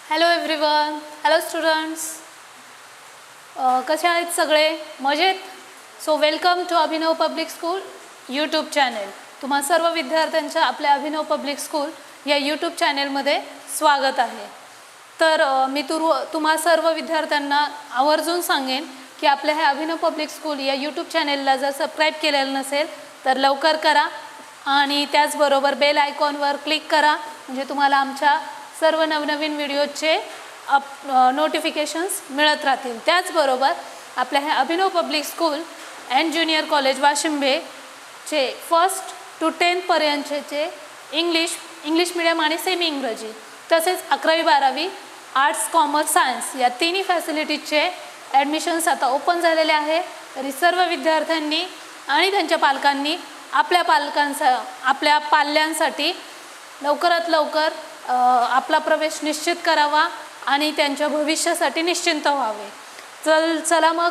Hello everyone, hello students. कसे आहेत सगळे? मजेत? So welcome to Abhinav public school YouTube channel. तुम्हा सर्व विद्यार्थ्यांच्या आपल्या अभिनव पब्लिक स्कूल या यूट्यूब चॅनेलमध्ये स्वागत आहे. तर मी तुम्हा सर्व विद्यार्थ्यांना आवर्जून सांगेन की आपल्या ह्या अभिनव पब्लिक स्कूल या यूट्यूब चॅनेलला जर सबस्क्राईब केलेलं नसेल तर लवकर करा आणि त्याचबरोबर बेल आयकॉनवर क्लिक करा, म्हणजे तुम्हाला आमच्या सर्व नवनवीन व्हिडिओचे नोटिफिकेशन्स मिळत राहतील. त्याचबरोबर आपल्या ह्या Abhinav public school and junior college वाशिंबेचे 1st to 10th पर्यंतचे इंग्लिश मीडियम आणि सेमी इंग्रजी तसेच 11वी-12वी आर्ट्स कॉमर्स सायन्स या तिन्ही फॅसिलिटीजचे ॲडमिशन्स आता ओपन झालेले आहे. तरी सर्व विद्यार्थ्यांनी आणि त्यांच्या पालकांनी आपल्या पाल्यांसाठी लवकरात लवकर आपला प्रवेश निश्चित करावा आणि त्यांच्या भविष्यासाठी निश्चिंत व्हावे. चला मग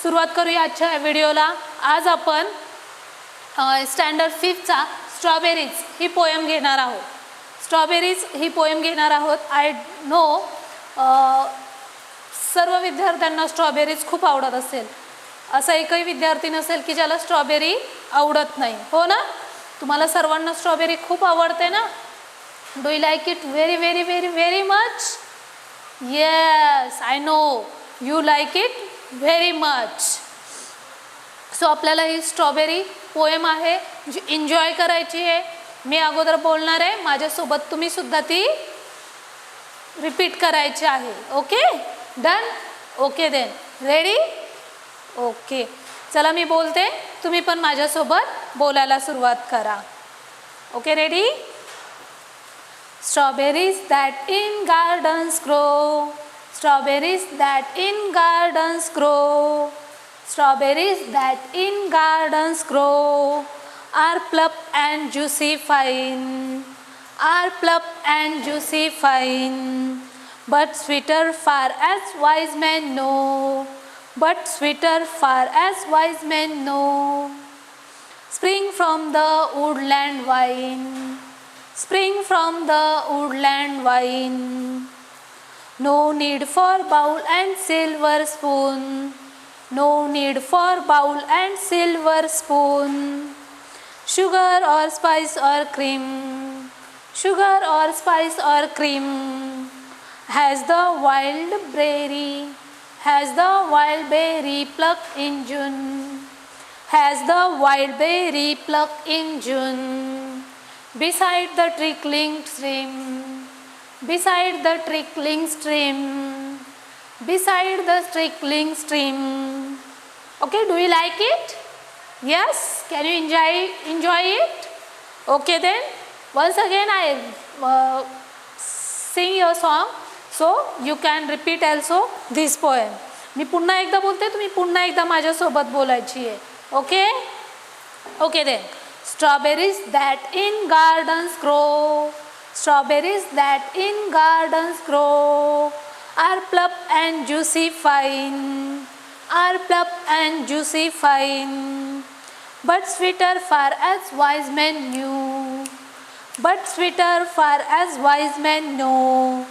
सुरुवात करूया आजच्या व्हिडिओला. आज आपण स्टँडर्ड 5चा स्ट्रॉबेरीज ही पोयम घेणार आहोत. आय नो सर्व विद्यार्थ्यांना स्ट्रॉबेरीज खूप आवडत असेल. असा एकही विद्यार्थी नसेल की ज्याला स्ट्रॉबेरी आवडत नाही, हो ना? तुम्हाला सर्वांना स्ट्रॉबेरी खूप आवडते ना? Do you like it very very very very much? Yes, I know you like it very much. So आपल्याला ही स्ट्रॉबेरी पोएम आहे जी एन्जॉय करायची आहे. मी अगोदर बोलणार आहे, माझ्यासोबत तुम्ही सुद्धा ती रिपीट करायची आहे. Okay, done? Okay then, ready? Okay, चला मी बोलते, तुम्ही पण माझ्यासोबत बोलायला सुरुवात करा. Okay, ready? Strawberries that in gardens grow, strawberries that in gardens grow, strawberries that in gardens grow, are plump and juicy fine, are plump and juicy fine, but sweeter far as wise men know, but sweeter far as wise men know. Spring from the woodland vine, spring from the woodland vine, no need for bowl and silver spoon, no need for bowl and silver spoon, sugar or spice or cream, sugar or spice or cream, has the wild berry, has the wild berry plucked in June, has the wild berry plucked in June. Beside the trickling stream, beside the trickling stream, beside the trickling stream. Okay, do you like it? Yes, can you enjoy it? Okay then, once again I sing your song, so you can repeat also this poem. मी पुन्हा एकदा बोलते, तुम्ही पुन्हा एकदा माझ्यासोबत बोलायची आहे. Okay? Okay then. Strawberries that in gardens grow, strawberries that in gardens grow, are plump and juicy fine, are plump and juicy fine, but sweeter far as wise men knew, but sweeter far as wise men know.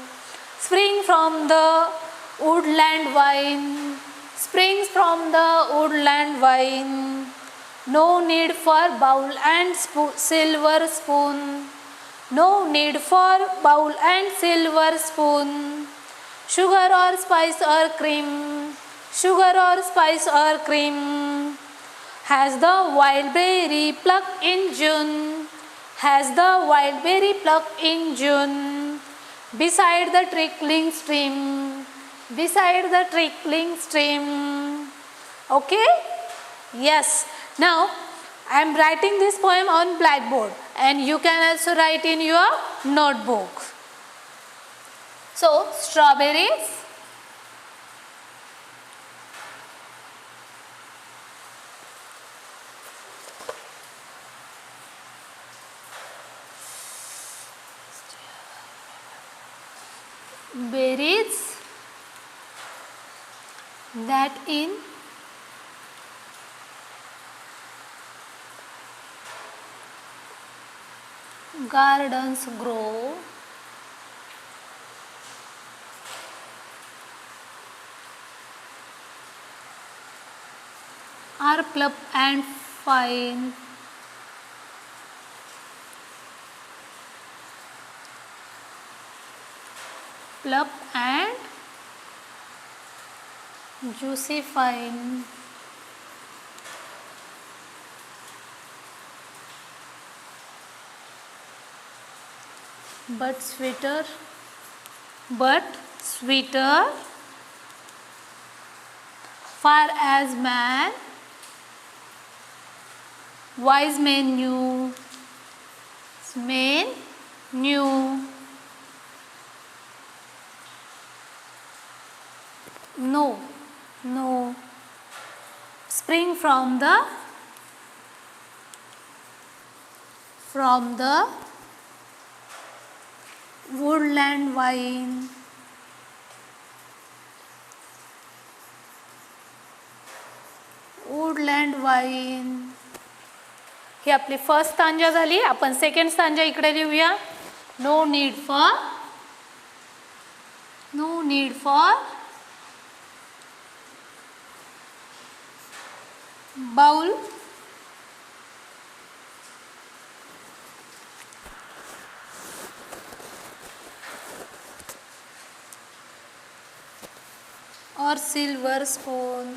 Spring from the woodland vine, springs from the woodland vine, no need for bowl and silver spoon, no need for bowl and silver spoon, sugar or spice or cream, sugar or spice or cream, has the wild berry plucked in June, has the wild berry plucked in June, beside the trickling stream, beside the trickling stream. Okay? Yes. Now I am writing this poem on blackboard and you can also write in your notebook. So strawberries, berries that in gardens grow, are plump and fine. Plump and juicy fine. But sweeter. Far as man, wise men knew. No. Spring from the woodland vine. ही आपली first stanza झाली. आपण second stanza इकडे लिहूया. No need for bowl. Or silver spoon.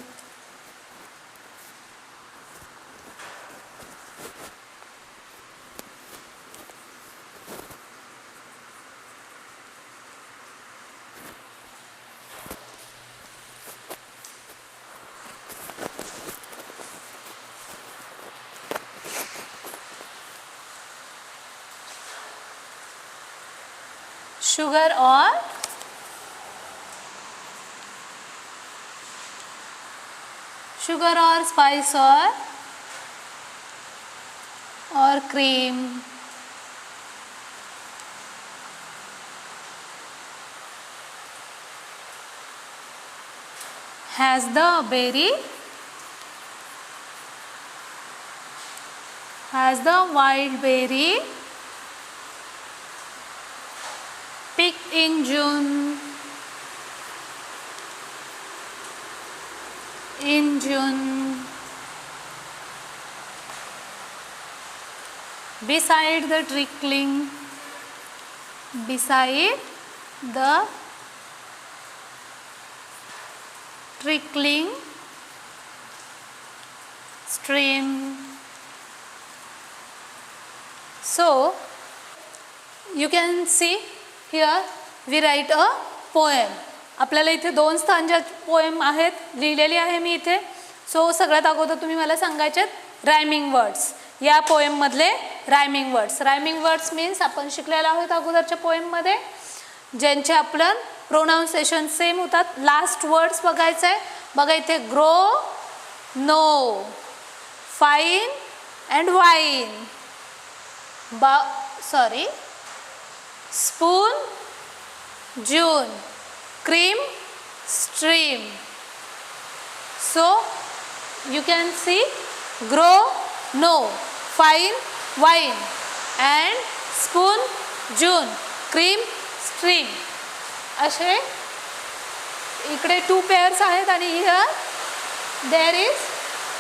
Sugar or spice or cream. Has the wild berry picked in June. Beside the trickling stream. So you can see here we write a poem. आपल्याला इथे 2 stanza poem आहेत, लिहिलेली आहे मी इथे. So सगळ्यात अगोदर तुम्ही मला सांगायचे रायमिंग वर्ड्स. या पोएम मधले रायमिंग वर्ड्स मीन्स आपण शिकलेला आहोत अगोदरच्या पोएम मध्ये ज्यांचे आपलं प्रोनाउन्सिएशन सेम होतात. लास्ट वर्ड्स बघायचं आहे. बघा इथे grow, no, fine and wine. Spoon, June, cream, stream. So you can see grow, no, fine, wine, and spoon, June, cream, stream. असे इकडे 2 pairs आहेत आणि here there is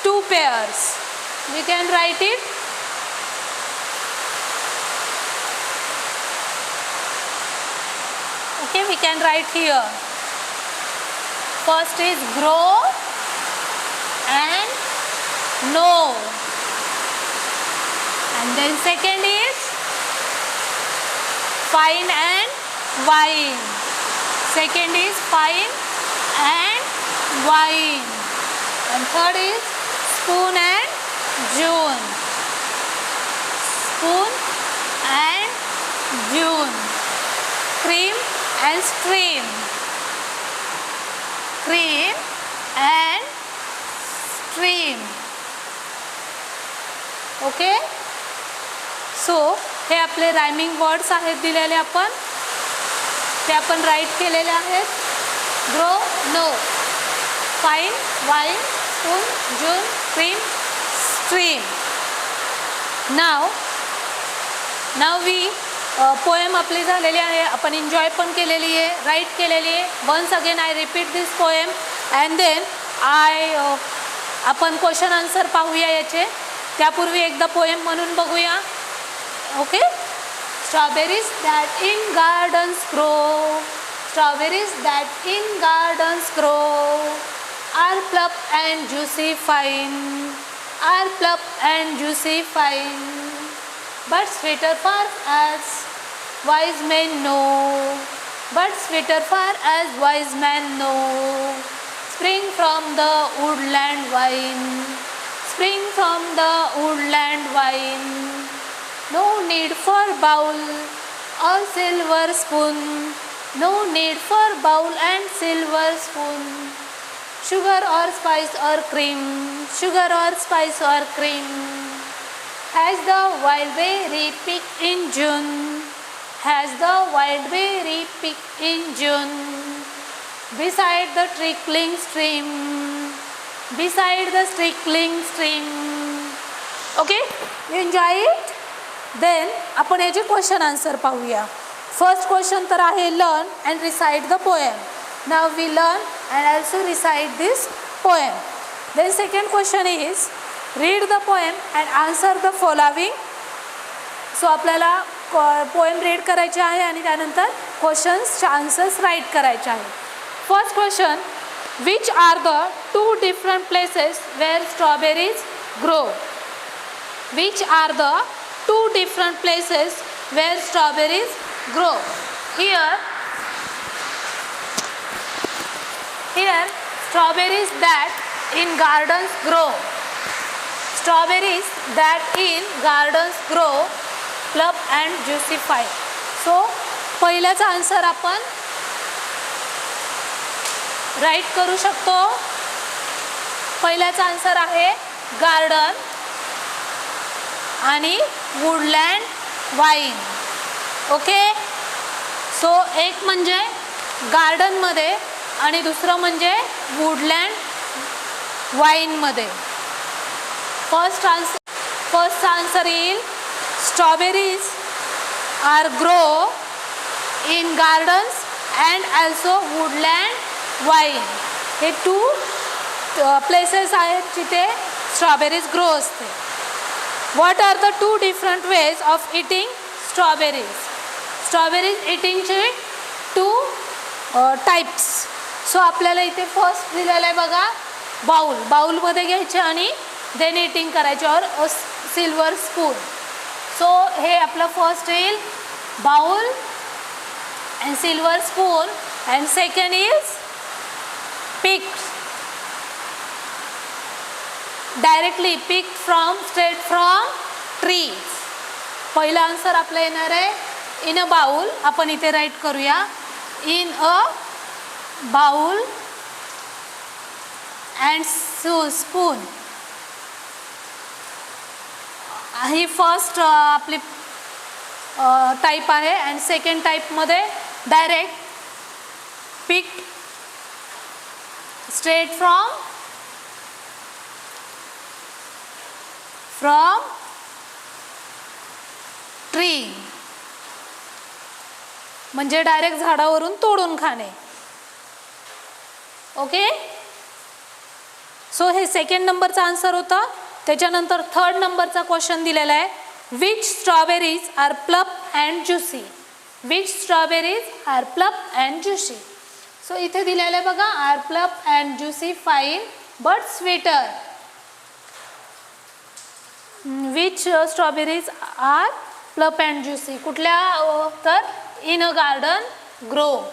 2 pairs. We can write it. Okay, we can write here. First is grow and no, and then second is fine and wine. Second is fine and wine, and third is spoon and June. Spoon and June. Cream and stream. Cream and stream. Okay. So हे आपले rhyming words आहेत दिलेले आपण, ते आपण write केलेले आहेत. Grow, no, fine, wine, spoon, June, cream, stream. Now वी पोएम आपली झालेली आहे. आपण एन्जॉय पण केलेली आहे, राईट केलेली आहे. Once again I repeat this poem and then आपण क्वेश्चन आन्सर पाहूया याचे. त्यापूर्वी एकदा पोएम म्हणून बघूया. Okay. Strawberries that in gardens grow, strawberries that in gardens grow, are plump and juicy fine, are plump and juicy fine, but sweeter far as wise men know, but sweeter far as wise men know, spring from the woodland vine, spring from the woodland vine, no need for bowl or silver spoon, no need for bowl and silver spoon, sugar or spice or cream, sugar or spice or cream, has the wild berry picked in June, has the wild berry picked in June, beside the trickling stream, beside the trickling stream. Okay, you enjoy it? Then आपण याचे question answer पाहूया. First question तर आहे learn and recite the poem. Now we learn and also recite this poem. Then second question is read the poem and answer the following. So आपल्याला poem read करायचे आहे आणि त्यानंतर क्वेश्चन्सचे answers write करायचे आहे. First question, which are the two different places where strawberries grow. Which are the two different places where strawberries grow. Here strawberries that in gardens grow, strawberries that in gardens grow, plump and juicy fine. So पहिल्याचा answer आपण write करू शकतो. पहिल्याचा answer आहे garden आणि woodland vine. Okay. So एक म्हणजे गार्डनमध्ये आणि दुसरं म्हणजे वुडलँड वाईनमध्ये. फर्स्ट आन्सर येईल strawberries are grow in gardens and also woodland vine. हे टू प्लेसेस आहेत जिथे स्ट्रॉबेरीज ग्रो असते. What are the two different ways of eating strawberries. Strawberries इटिंगचे टू टाईप्स. सो आपल्याला इथे फर्स्ट दिलेलं आहे बघा, बाउल. बाउलमध्ये घ्यायचे आणि देन इटिंग करायचे और सिल्वर स्पून. सो हे आपलं फर्स्ट येईल bowl and silver spoon. And second is picked, directly picked from straight from trees. पहिला आन्सर आपला येणार आहे इन अ बाउल. आपण इथे राईट करूया in a bowl and spoon. ही फर्स्ट आपली टाईप आहे. अँड सेकंड टाईपमध्ये direct picked straight from tree, म्हणजे डायरेक्ट झाडावरून तोडून खाणे. ओके. सो हे सेकंड नंबरचा आन्सर होता. त्याच्यानंतर थर्ड नंबरचा क्वेश्चन दिलेला आहे, which strawberries are plump and juicy. Which strawberries are plump and juicy. So इथे दिलेलं आहे बघा, are plump and juicy fine but sweeter. Which strawberries are plump and juicy. कुठल्या तर इन अ गार्डन ग्रो.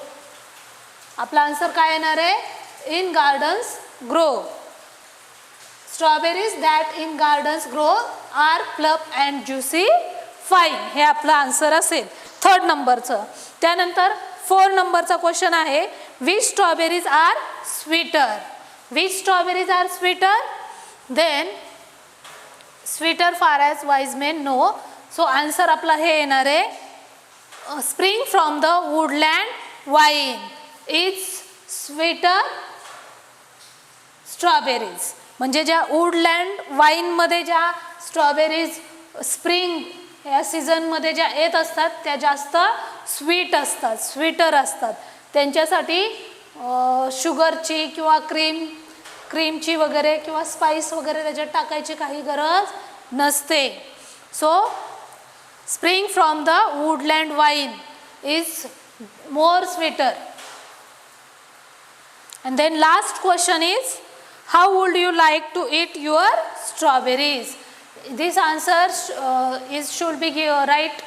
आपला answer काय येणार आहे, in gardens grow. Strawberries that in gardens grow are plump and juicy fine. हे आपलं answer असेल third नंबरचं. त्यानंतर फोर्थ नंबरचा क्वेश्चन आहे, which strawberries are sweeter. Which strawberries are sweeter. Then sweeter far as wise men know. So answer आपला हे येणार आहे spring from the woodland vine is sweeter strawberries. म्हणजे ज्या वुडलँड वाईनमध्ये ज्या स्ट्रॉबेरीज स्प्रिंग या सीझनमध्ये ज्या येत असतात त्या जास्त स्वीट असतात, स्वीटर असतात. त्यांच्यासाठी शुगरची किंवा क्रीम क्रीमची वगैरे किंवा स्पाइस वगैरे त्याच्यात टाकायची काही गरज नसते. So spring from the woodland vine is more sweeter. And then last question is, how would you like to eat your strawberries? This answer should be right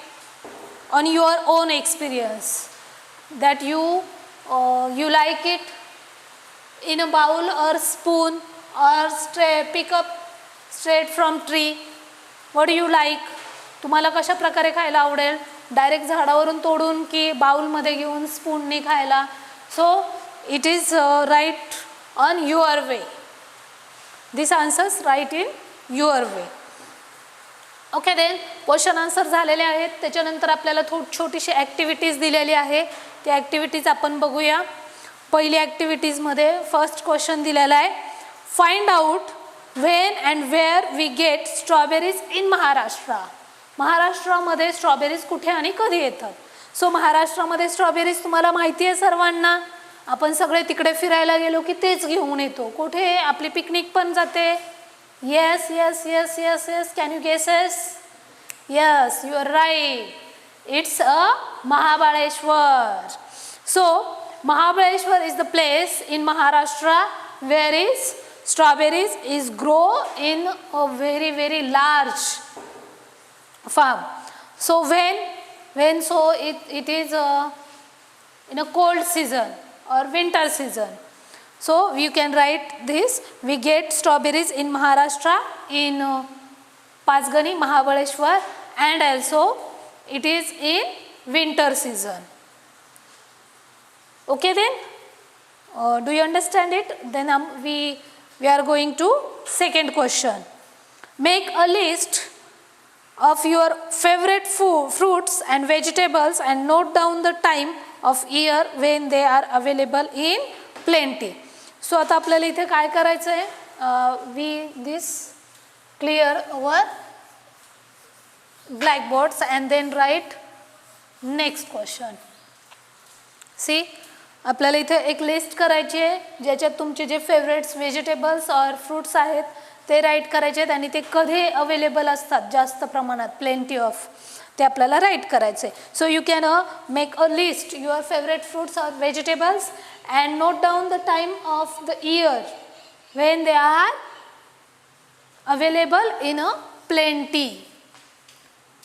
on your own experience, that you like it in a bowl or spoon or pick up straight from tree. What do you like? तुम्हाला कशा प्रकारे खायला आवडेल? Direct झाडावरून तोडून की बाउलमध्ये घेऊन स्पूनने खायला? So it is right on your way. This answers right in your way. Okay, then question answer झालेले आहेत. त्याच्यानंतर आपल्याला छोटीशी ॲक्टिव्हिटीज दिलेली आहे. ती ॲक्टिव्हिटीज आपण बघूया. पहिली ॲक्टिव्हिटीजमध्ये फर्स्ट क्वेश्चन दिलेला आहे, find out when and where we get strawberries in Maharashtra. महाराष्ट्रामध्ये स्ट्रॉबेरीज कुठे आणि कधी येतात? सो महाराष्ट्रामध्ये स्ट्रॉबेरीज तुम्हाला माहिती आहे सर्वांना. आपण सगळे तिकडे फिरायला गेलो की तेच घेऊन येतो. कुठे आपली पिकनिक पण जाते. Yes yes yes yes yes can you guesses? Yes, you are right. It's a Mahabaleshwar. So Mahabaleshwar is the place in Maharashtra where is strawberries is grow in a very very large farm. So when so it is in a cold season or winter season. So you can write this, we get strawberries in Maharashtra in Pachgani, Mahabaleshwar, and also it is in winter season. Okay then, do you understand it? Then we are going to second question. Make a list of your favorite fruits and vegetables and note down the time of year when they are available in plenty. So आता आपल्याला इथे काय करायचं आहे, this clear our blackboards and then write next question. See, आपल्याला इथे एक list करायची आहे ज्याच्यात तुमचे जे फेवरेट्स व्हेजिटेबल्स और फ्रूट्स आहेत ते राईट करायचे आहेत आणि ते कधी अवेलेबल असतात जास्त प्रमाणात, प्लेंटी ऑफ, ते आपल्याला राईट करायचे. So you can make a list your favourite fruits और vegetables and note down the time of the year when they are available in a plenty.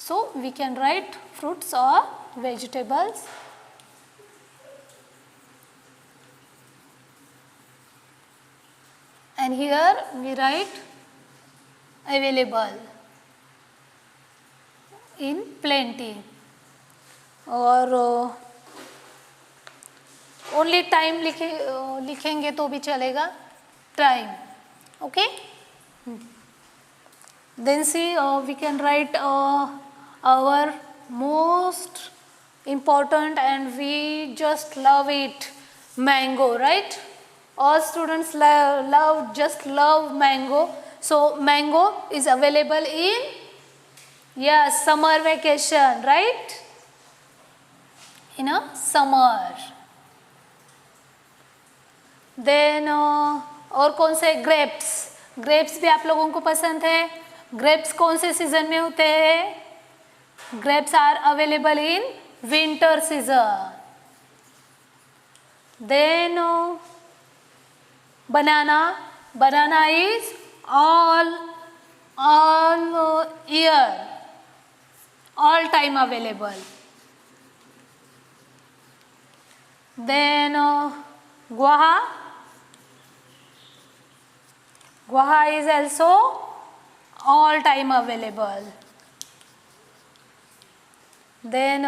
So we can write fruits और vegetables. And here we write available in plenty और only time लिखेंगे तो भी चलेगा, time. Okay, then see we can write our most important and we just love it, mango, right? All students love mango. So mango is available in, yes, summer vacation, right? In a summer. Then और कौन से grapes? Grapes भी आप लोगों को पसंद है. Grapes कौन से season में होते हैं? Grapes are available in winter season. Then banana is all year, all time available. Then guava is also all time available. Then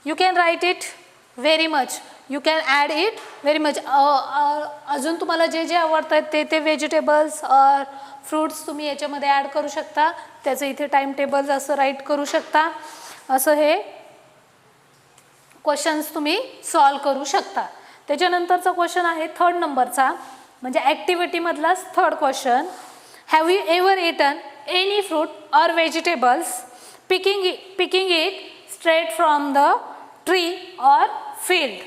you can write it very much. You can add it very much. अजून तुम्हाला जे जे आवडतात ते vegetables और fruits तुम्ही याच्यामध्ये add करू शकता. त्याचं इथे टाइम टेबल असं राईट करू शकता. असं हे क्वेश्चन्स तुम्ही सॉल्व करू शकता. त्याच्यानंतरचा क्वेश्चन आहे थर्ड नंबरचा, म्हणजे ॲक्टिव्हिटीमधलाच third question. Have you ever eaten any fruit और vegetables picking it straight from the tree और field?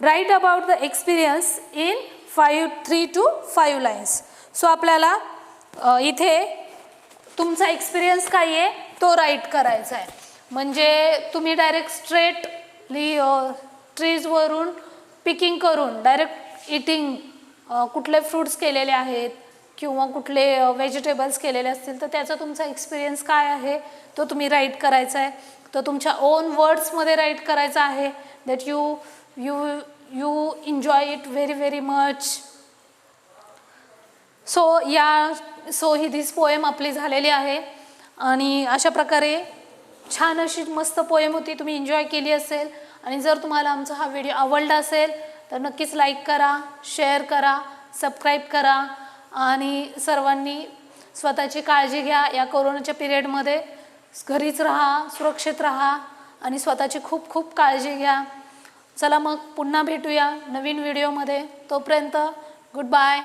Write about the experience in 3 to 5 lines. So आपल्याला इथे तुमचा एक्सपिरियन्स काय आहे तो राईट करायचा आहे. म्हणजे तुम्ही डायरेक्ट स्ट्रेटली ट्रीजवरून पिकिंग करून डायरेक्ट इटिंग कुठले फ्रूट्स केलेले आहेत किंवा कुठले व्हेजिटेबल्स केलेले असतील तर त्याचा तुमचा एक्सपिरियन्स काय आहे तो तुम्ही राईट करायचा आहे. तो तुमच्या ओन वर्ड्समध्ये राईट करायचा आहे. That you enjoy it very much. So he this poem आपली झालेली आहे आणि अशा प्रकारे छान अशी मस्त पोएम होती. तुम्ही एन्जॉय केली असेल आणि जर तुम्हाला आमचा हा व्हिडिओ आवडला असेल तर नक्कीच लाईक करा, शेअर करा, सबस्क्राईब करा आणि सर्वांनी स्वतःची काळजी घ्या. या कोरोनाच्या पिरियडमध्ये घरीच राहा, सुरक्षित राहा आणि स्वतःची खूप काळजी घ्या. चला मग पुन्हा भेटूया नवीन व्हिडिओमध्ये. तोपर्यंत गुड बाय.